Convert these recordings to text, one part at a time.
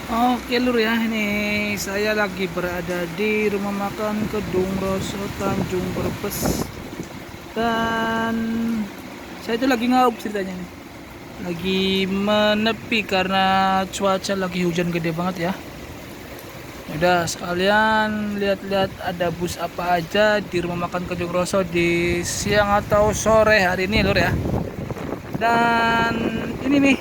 Oke lur ya, ini saya lagi berada di rumah makan Kedung Roso Tanjung Brebes. Dan saya itu lagi ngaup ceritanya nih. Lagi menepi karena cuaca lagi hujan gede banget ya. Udah sekalian lihat-lihat ada bus apa aja di rumah makan Kedung Roso di siang atau sore hari ini lur ya. Dan ini nih,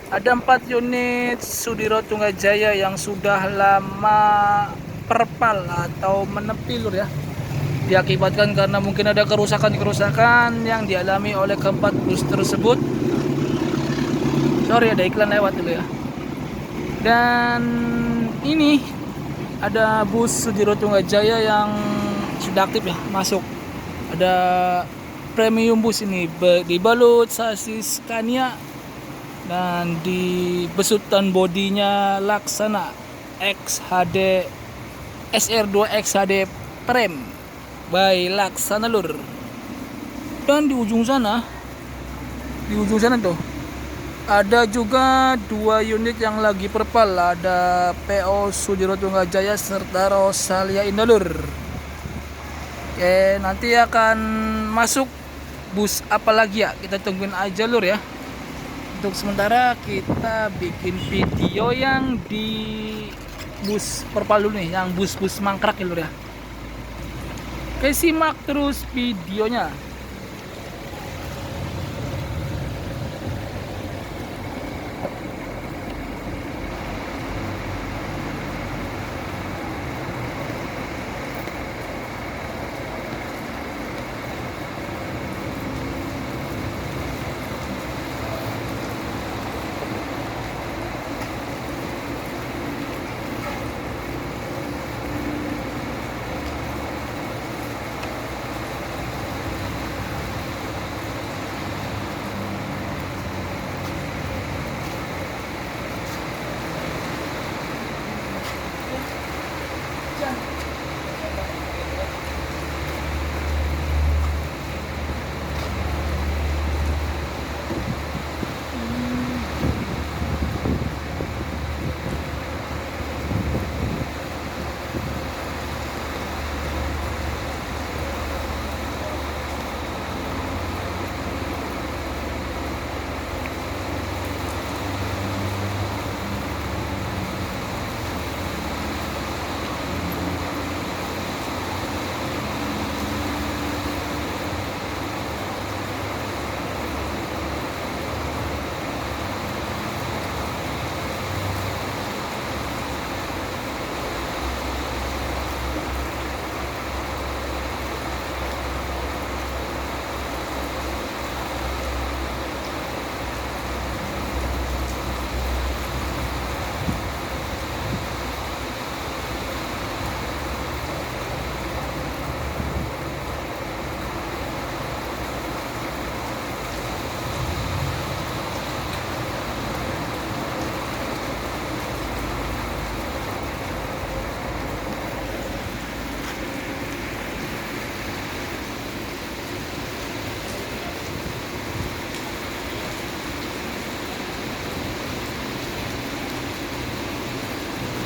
ada 4 unit Sudiro Tunggajaya yang sudah lama perpal atau menepi lur ya. Diakibatkan karena mungkin ada kerusakan-kerusakan yang dialami oleh keempat bus tersebut. Sorry ada iklan lewat dulu ya. Dan ini ada bus Sudiro Tunggajaya yang sudah aktif ya, masuk. Ada premium bus ini dibalut sasis Scania dan di besutan bodinya Laksana XHD SR2 XHD Prem by Laksana lur. Dan di ujung sana tuh ada juga 2 unit yang lagi perpal, ada PO Sudiro Tunggajaya serta Rosalia Indalur. Oke, nanti akan masuk bus apa lagi ya, kita tungguin aja lur ya. Untuk sementara kita bikin video yang di bus perpal dulu nih, yang bus-bus mangkrak ya lur ya. Oke, simak terus videonya.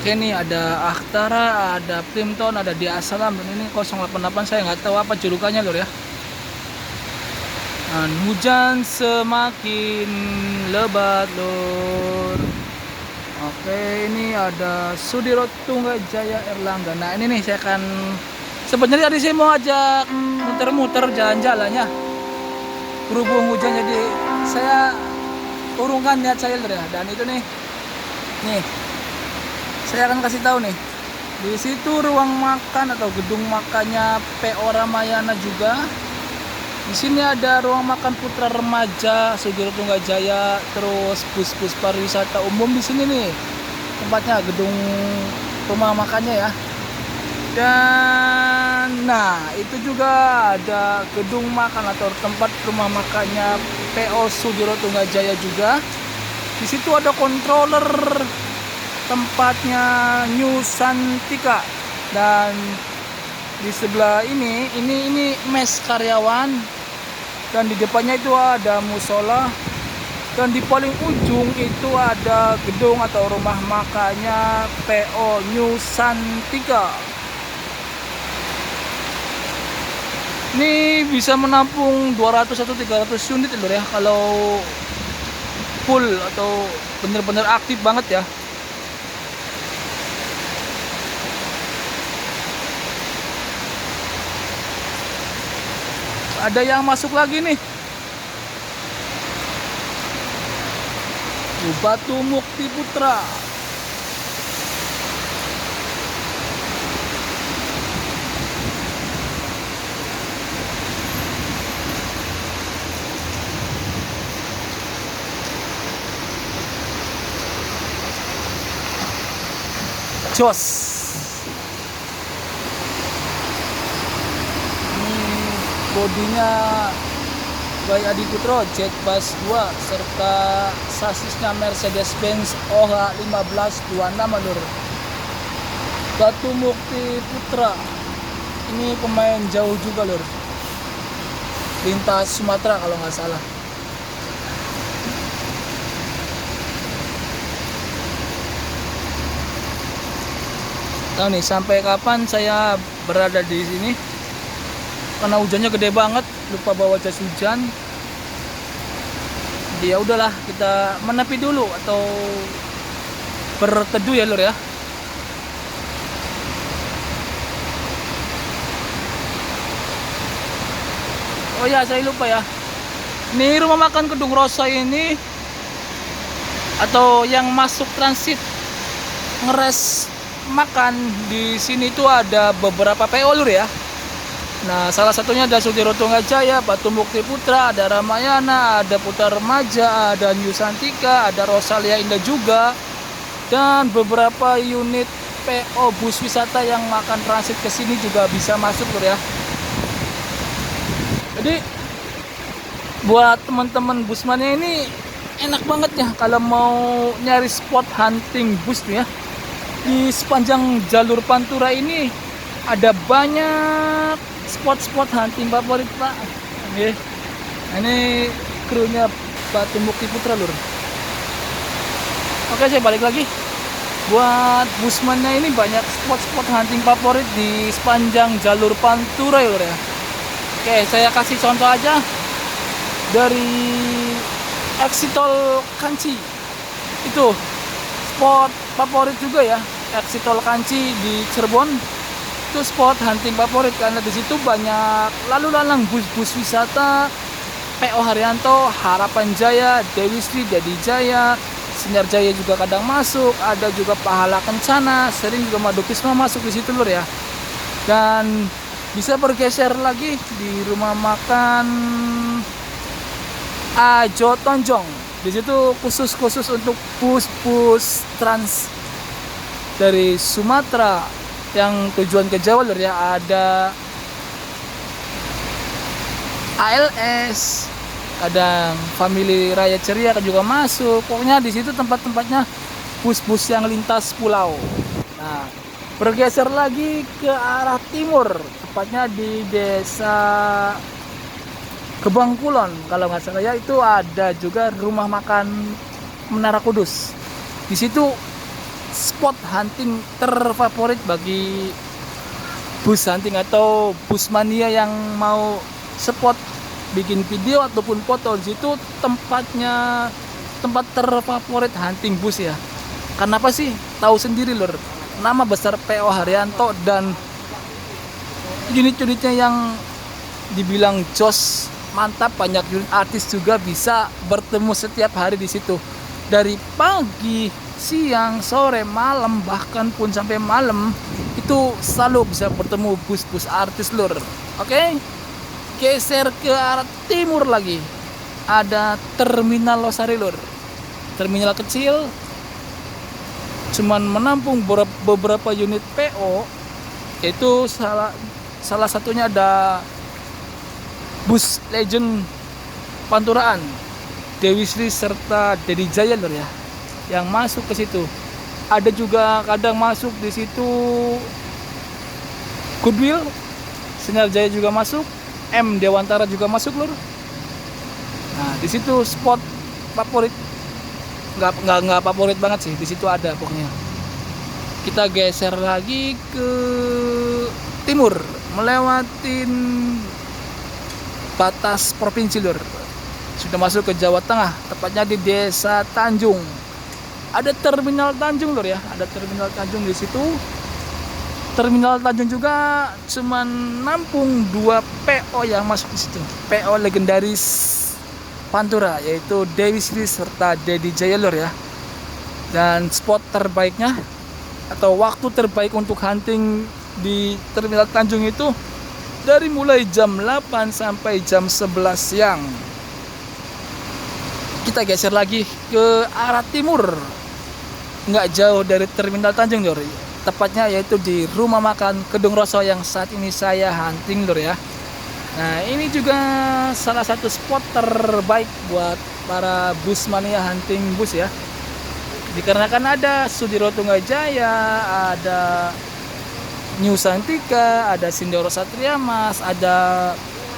Oke nih, ada Aktara, ada Primton, ada Dia Asalam, dan ini 088, saya nggak tahu apa julukannya lur ya. Dan hujan semakin lebat lur. Oke, ini ada Sudiro Tunggajaya Erlangga. Nah ini nih, saya akan sebenarnya tadi saya mau ajak muter-muter jalan-jalannya. Berhubung hujan jadi saya urungkan niat saya lur ya. Dan itu nih saya akan kasih tahu nih, di situ ruang makan atau gedung makannya PO Ramayana juga. Di sini ada ruang makan Putra Remaja Sudiro Tunggajaya, terus bus-bus pariwisata umum di sini nih tempatnya, gedung rumah makannya ya. Dan nah itu juga ada gedung makan atau tempat rumah makannya PO Sudiro Tunggajaya juga. Di situ ada controller tempatnya New Santika, dan di sebelah ini mes karyawan, dan di depannya itu ada musola Dan di paling ujung itu ada gedung atau rumah makannya PO Nusantika. Ini bisa menampung 200 atau 300 unit lur ya, kalau full atau bener-bener aktif banget ya. Ada yang masuk lagi nih. Batu Mukti Putra. Jos. Ini bodinya by Adi Putro Jetbus 2 serta sasisnya Mercedes-Benz OH1526 lur. Batu Mukti Putra ini pemain jauh juga lur, lintas Sumatera kalau nggak salah. Tahu nih sampai kapan saya berada di sini, karena hujannya gede banget, lupa bawa jas hujan. Jadi ya udahlah, kita menepi dulu atau berteduh ya lur ya. Oh ya, saya lupa ya. Ini rumah makan Kedung Roso ini, atau yang masuk transit ngeres makan di sini tuh ada beberapa PO lur ya. Nah, salah satunya ada Sudiro Tunggajaya, Batu Mukti Putra, ada Ramayana, ada Putar Remaja, ada Nusantika, ada Rosalia Indah juga, dan beberapa unit PO bus wisata yang makan transit ke sini juga bisa masuk lur ya. Jadi buat teman-teman busmannya ini enak banget ya kalau mau nyari spot hunting bus tuh ya. Di sepanjang jalur Pantura ini ada banyak spot-spot hunting favorit pak. Oke. Ini krunya Batu Mukti Putra lur. Oke, saya balik lagi. Buat busmannya ini banyak spot-spot hunting favorit di sepanjang jalur Pantura ya lur ya. Oke, saya kasih contoh aja dari exit tol Kanci. Itu spot favorit juga ya, exit tol Kanci di Cirebon. Itu spot hunting favorit karena di situ banyak lalu lalang bus-bus wisata PO Haryanto, Harapan Jaya, Dewi Sri, Dedi Jaya, Sinar Jaya juga kadang masuk, ada juga Pahala Kencana, sering juga Madukisma masuk di situ lur ya. Dan bisa bergeser lagi di rumah makan Ajo Tonjong. Di situ khusus untuk bus-bus trans dari Sumatera yang tujuan ke Jawa lur ya. Ada ALS, kadang Family Raya Ceria juga masuk. Pokoknya di situ tempat-tempatnya bus-bus yang lintas pulau. Nah, bergeser lagi ke arah timur, tepatnya di desa Kebangkulon kalau nggak salah ya, itu ada juga rumah makan Menara Kudus. Di situ spot hunting terfavorit bagi bus hunting atau bus mania yang mau spot bikin video ataupun foto. Di situ tempatnya tempat terfavorit hunting bus ya. Kenapa sih? Tahu sendiri lur. Nama besar PO Haryanto dan unit-unitnya yang dibilang jos, mantap, banyak unit artis juga bisa bertemu setiap hari di situ. Dari pagi, siang, sore, malam, bahkan pun sampai malam itu selalu bisa bertemu bus-bus artis lur. Oke? Geser ke arah timur lagi. Ada Terminal Losari lur. Terminal kecil cuman menampung beberapa unit PO. Itu salah satunya ada bus legend Panturaan, Dewi Sri serta Dedi Jaya lur ya, yang masuk ke situ. Ada juga kadang masuk di situ Goodwill, Sinar Jaya juga masuk, M Dewantara juga masuk lur. Nah, di situ spot favorit, nggak favorit banget sih, di situ ada pokoknya. Kita geser lagi ke timur, melewatin batas provinsi lur. Sudah masuk ke Jawa Tengah, tepatnya di Desa Tanjung. Ada terminal Tanjung lur ya, ada terminal Tanjung di situ. Terminal Tanjung juga cuman nampung 2 PO yang masuk di situ. PO legendaris Pantura, yaitu Dewi Sri serta Dedi Jaya lur ya. Dan spot terbaiknya atau waktu terbaik untuk hunting di Terminal Tanjung itu dari mulai jam 8 sampai jam 11 siang. Kita geser lagi ke arah timur, nggak jauh dari Terminal Tanjung lur, tepatnya yaitu di rumah makan Kedung Roso yang saat ini saya hunting lur ya. Nah ini juga salah satu spot terbaik buat para busmania hunting bus ya, dikarenakan ada Sudiro Tunggajaya, ada New Santika, ada Sindoro Satria Mas, ada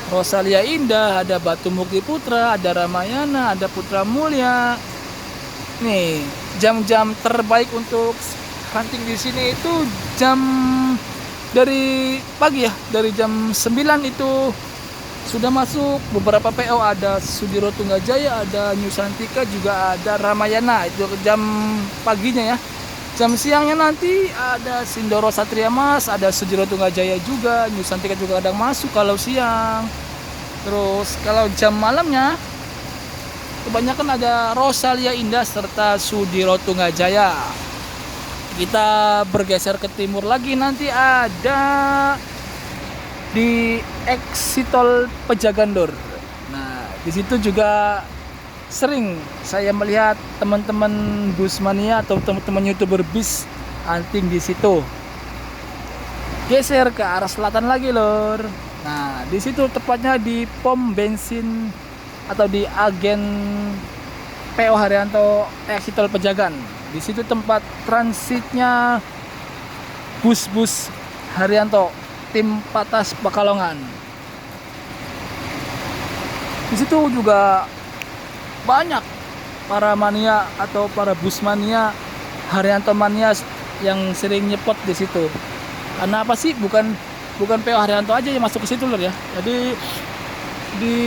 Rosalia Indah, ada Batu Mukti Putra, ada Ramayana, ada Putra Mulia. Nih jam-jam terbaik untuk hunting di sini itu jam dari pagi ya, dari jam 9 itu sudah masuk beberapa PO, ada Sudiro Tunggajaya, ada New Santika, juga ada Ramayana, itu jam paginya ya. Jam siangnya nanti ada Sindoro Satria Mas, ada Sudiro Tunggajaya juga, New Santika juga kadang masuk kalau siang. Terus kalau jam malamnya kebanyakan ada Rosalia Indah serta Sudiro Tunggajaya. Kita bergeser ke timur lagi, nanti ada di Eksitol Pejagan lur. Nah, di situ juga sering saya melihat teman-teman busmania atau teman-teman YouTuber bis hunting di situ. Geser ke arah selatan lagi lur. Nah, di situ tepatnya di pom bensin atau di agen PO Haryanto Eksitol Pejagan. Di situ tempat transitnya bus-bus Haryanto tim Patas Pekalongan. Di situ juga banyak para mania atau para bus mania Haryanto mania yang sering nyepot di situ. Karena apa sih? Bukan PO Haryanto aja yang masuk ke situ lur ya. Jadi di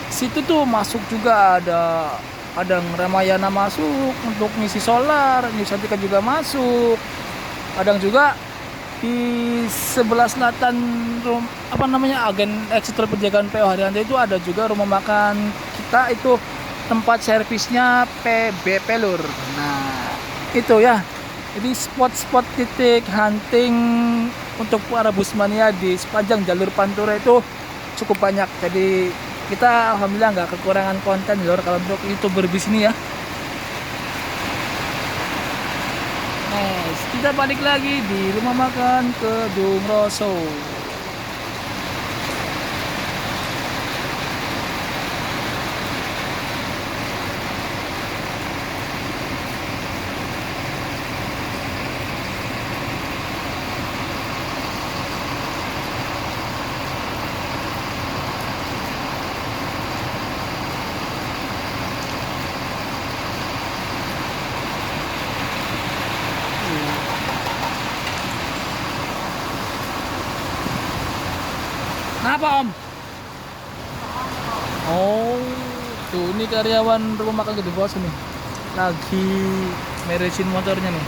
situ tuh masuk juga ada Ramayana masuk untuk ngisi solar, New Santika juga masuk. Kadang juga di sebelah selatan agen Eksitol Pejagaan PO Haryanto itu ada juga rumah makan kita, itu tempat servisnya PBP lur. Nah itu ya, jadi spot-spot titik hunting untuk para busmania di sepanjang jalur Pantura itu cukup banyak. Jadi kita alhamdulillah nggak kekurangan konten lur kalau untuk YouTuber bis ini ya. Nice, kita balik lagi di rumah makan Kedung Roso. Kenapa om? Oh, tuh ini karyawan rumah makan Kedung Roso nih, lagi meresin motornya nih.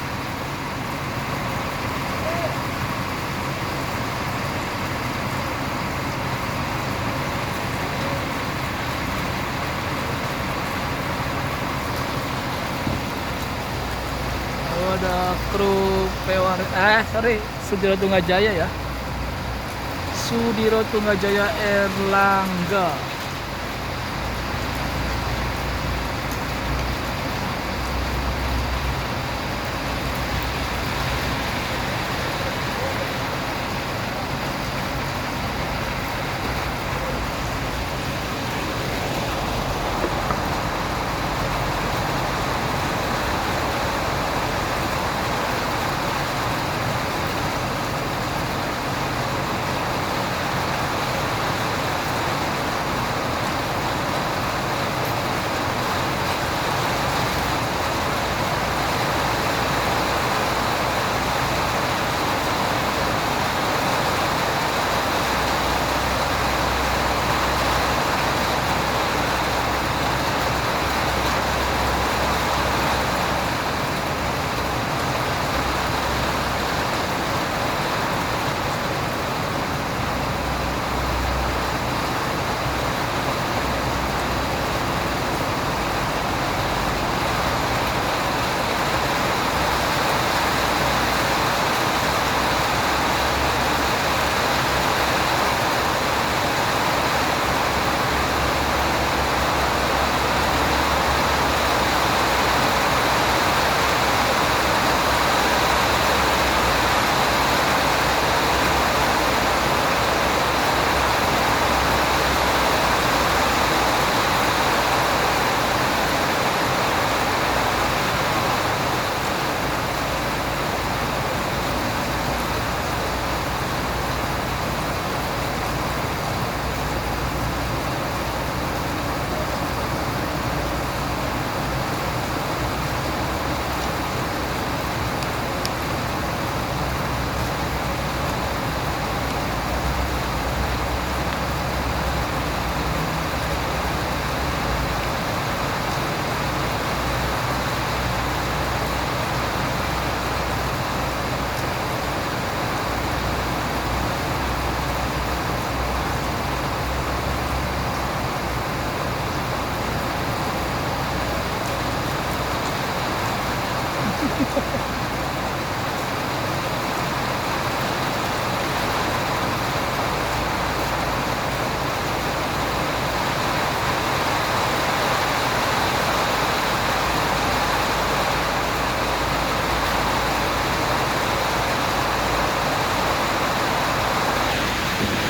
Oh, ada kru PO Sudiro Tunggajaya ya. Sudiro Tunggajaya Erlangga.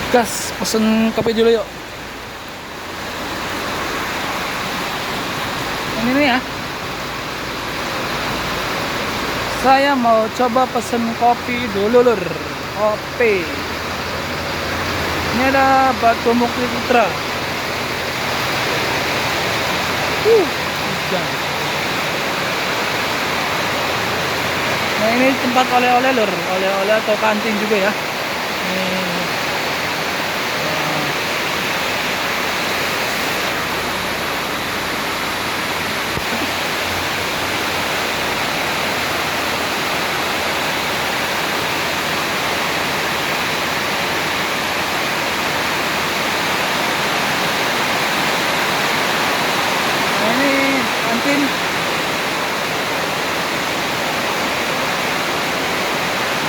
Gas, pesen kopi dulu yuk. Ini ya. Saya mau coba pesen kopi dulu lur. Kopi. Ini ada Batu Mukti Putra. Hujan. Nah ini tempat oleh-oleh lur, oleh-oleh atau kantin juga ya. Nih. Nah ini kantin.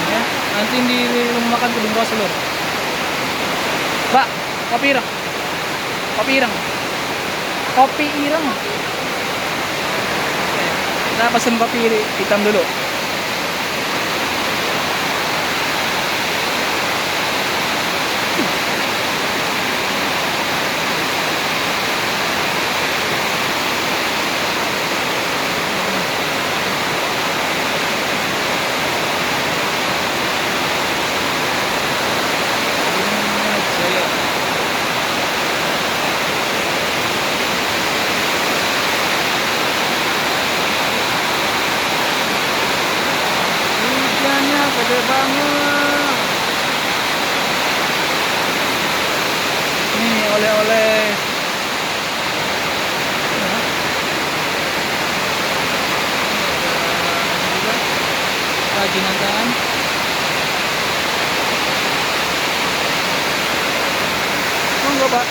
Ya, kantin di rumah makan Kedung Roso lur. Mbak, kopi ireng. Kopi ireng. Kopi ireng. Oke, kita pesen kopi hitam dulu. Jaya. Hujannya gede banget. Ini oleh-oleh. Ya, juga kerajinan tangan. Monggo Pak.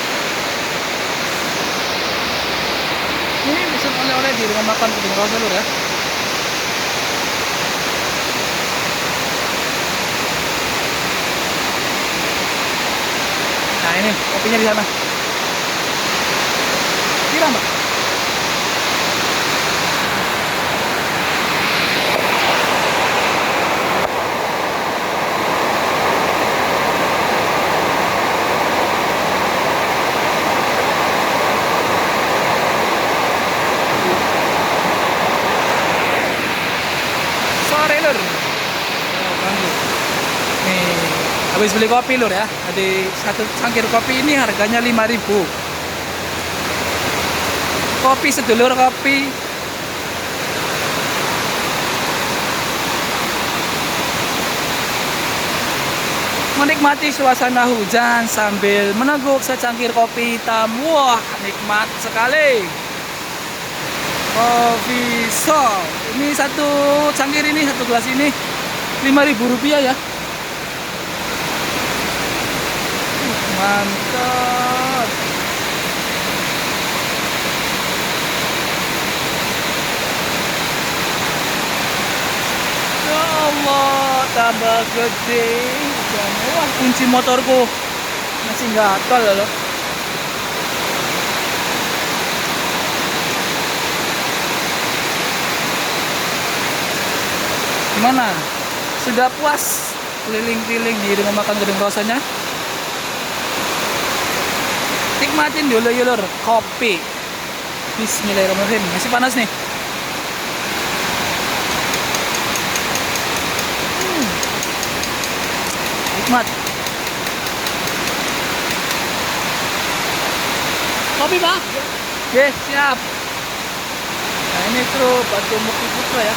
Ini pesen oleh-oleh di rumah makan Kedung Roso lur ya. Nah ini kopinya di sana. Siram Pak. Sore lur. Oh, ganggu. Nih, habis beli kopi lur ya. Tadi satu cangkir kopi ini harganya 5.000. Kopi sedulur kopi. Menikmati suasana hujan sambil meneguk secangkir kopi hitam. Wah, nikmat sekali. Kopi shop. Ini satu cangkir ini, satu gelas ini 5.000 rupiah ya. Mantap. Ya Allah, tambah gede. Wah, kunci motorku masih gatal loh. Gimana? Sudah puas keliling-keliling di rumah makan Kedung Rosonya? Nikmatin dulu ya lur, kopi. Bismillahirrahmanirrahim. Masih panas nih. Nikmat. Kopi Pak? Yes, siap. Nah ini tuh Batu Mukti Putra ya.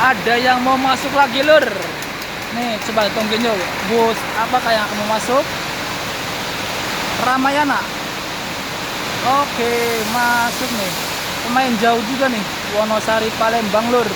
Ada yang mau masuk lagi lur. Nih coba tungguin yuk. Bus apa kayak yang mau masuk? Ramayana. Oke, masuk nih. Lumayan jauh juga nih. Wonosari Palembang lur.